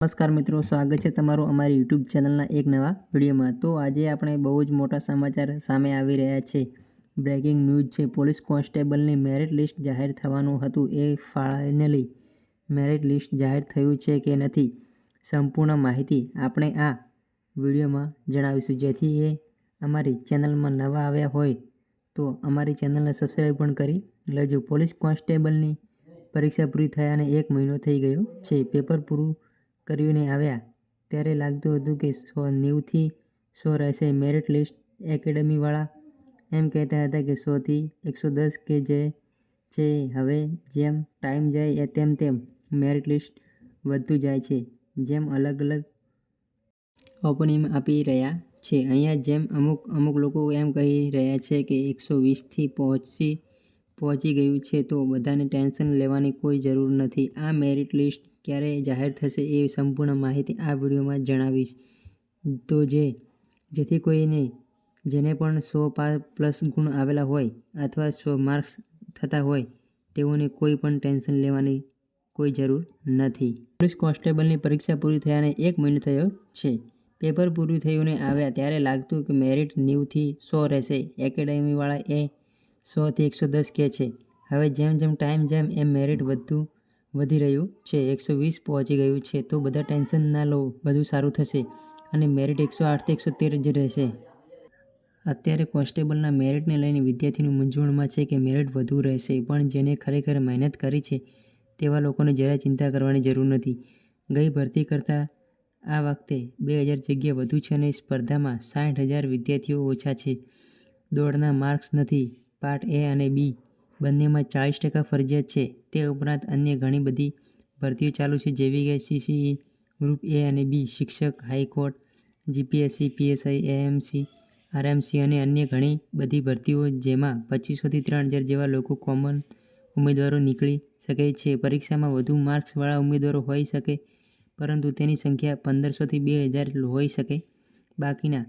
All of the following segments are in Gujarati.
નમસ્કાર મિત્રો, સ્વાગત છે તમારું અમારી યુટ્યુબ ચેનલના એક નવા વિડીયોમાં। તો આજે આપણે બહુ જ મોટા સમાચાર સામે આવી રહ્યા છે। બ્રેકિંગ ન્યૂઝ છે, પોલીસ કોન્સ્ટેબલની મેરિટ લિસ્ટ જાહેર થવાનું હતું એ ફાઇનલી મેરિટ લિસ્ટ જાહેર થયું છે કે નથી, સંપૂર્ણ માહિતી આપણે આ વિડીયોમાં જણાવીશું। જેથી એ અમારી ચેનલમાં નવા આવ્યા હોય તો અમારી ચેનલને સબસ્ક્રાઈબ પણ કરી લેજો। પોલીસ કોન્સ્ટેબલની પરીક્ષા પૂરી થયાને 1 મહિનો થઈ ગયો છે। પેપર પૂરું કરીને આવ્યા ત્યારે લાગતું હતું કે 90 થી 100 રહેશે મેરિટ લિસ્ટ। એકેડમીવાળા એમ કહેતા હતા કે 100 થી 110 કે જે છે। હવે જેમ ટાઈમ જાય તેમ તેમ મેરિટ લિસ્ટ વધતું જાય છે, જેમ અલગ અલગ ઓપિનિયન આપી રહ્યા છે। અહીંયા જેમ અમુક લોકો એમ કહી રહ્યા છે કે 120 થી પહોંચી ગયું છે, તો બધાને ટેન્શન લેવાની કોઈ જરૂર નથી। આ મેરિટ લિસ્ટ ક્યારે જાહેર થશે એ સંપૂર્ણ માહિતી આ વિડીયોમાં જણાવીશ। તો જેથી કોઈને જેને પણ 100+ ગુણ આવેલા હોય અથવા 100 માર્ક્સ થતા હોય તેઓને કોઈ પણ ટેન્શન લેવાની કોઈ જરૂર નથી। પોલીસ કોન્સ્ટેબલની પરીક્ષા પૂરી થયાને 1 મહિનો થયો છે। પેપર પૂરું થઈને આવ્યા ત્યારે લાગતું કે મેરિટ 90 થી 100 રહેશે। એકેડમીવાળા એ 100 થી 110 કહે છે। હવે જેમ ટાઈમ જાય એમ મેરિટ વધી રહ્યું છે, 120 પહોંચી ગયું છે, તો બધા ટેન્શન ના લો, બધું સારું થશે અને મેરિટ 108 થી 113 જ રહેશે। અત્યારે કોન્સ્ટેબલના મેરિટને લઈને વિદ્યાર્થીઓ મૂંઝવણમાં છે કે મેરિટ વધુ રહેશે, પણ જેને ખરેખર મહેનત કરી છે તેવા લોકોને જરાય ચિંતા કરવાની જરૂર નથી। ગઈ ભરતી કરતાં આ વખતે 2000 જગ્યા વધુ છે અને સ્પર્ધામાં 60,000 વિદ્યાર્થીઓ ઓછા છે। દોડના માર્ક્સ નથી, પાર્ટ એ અને બી બંનેમાં 40% ફરજિયાત છે। તે ઉપરાંત અન્ય ઘણી બધી ભરતીઓ ચાલુ છે, જેવી કે CCE, ગ્રુપ એ અને બી, શિક્ષક, high court, GPSC, PSI, AMC, RMC અને અન્ય ઘણી બધી ભરતીઓ, જેમાં 2500 થી 3000 જેવા લોકો કોમન ઉમેદવારો નીકળી શકે છે। પરીક્ષામાં વધુ માર્ક્સવાળા ઉમેદવારો હોઈ શકે, પરંતુ તેની સંખ્યા 1500 થી 2000 હોઈ શકે। બાકીના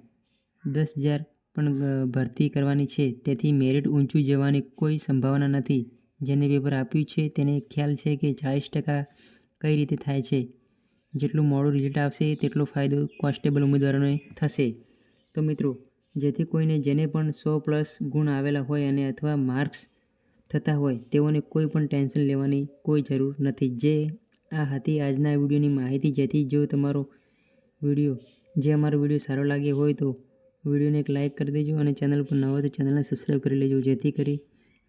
10,000 પણ ભરતી કરવાની છે, તેથી મેરિટ ઊંચું જવાની કોઈ સંભાવના નથી। જેને પેપર આપ્યું છે તેને ખ્યાલ છે કે 40% કઈ રીતે થાય છે। જેટલું મોડું રિઝલ્ટ આવશે તેટલો ફાયદો કોન્સ્ટેબલ ઉમેદવારોને થશે। તો મિત્રો, જેથી કોઈને જેને પણ 100+ ગુણ આવેલા હોય અને અથવા માર્ક્સ થતા હોય તેઓને કોઈ પણ ટેન્શન લેવાની કોઈ જરૂર નથી। આ હતી આજના વિડીયોની માહિતી। જેથી જો અમારો વિડીયો સારો લાગ્યો હોય તો વિડીયોને એક લાઇક કરી દેજો અને ચેનલ પર નવા હોય તો ચેનલને સબસ્ક્રાઈબ કરી લેજો, જેથી કરી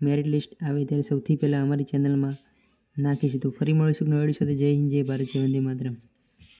મેરિટ લિસ્ટ આવે ત્યારે સૌથી પહેલાં અમારી ચેનલમાં નાખીશું। તો ફરી મળીશું નવા વિડીયો સાથે। જય હિન્દ, જય ભારત, જય વંદે માતરમ।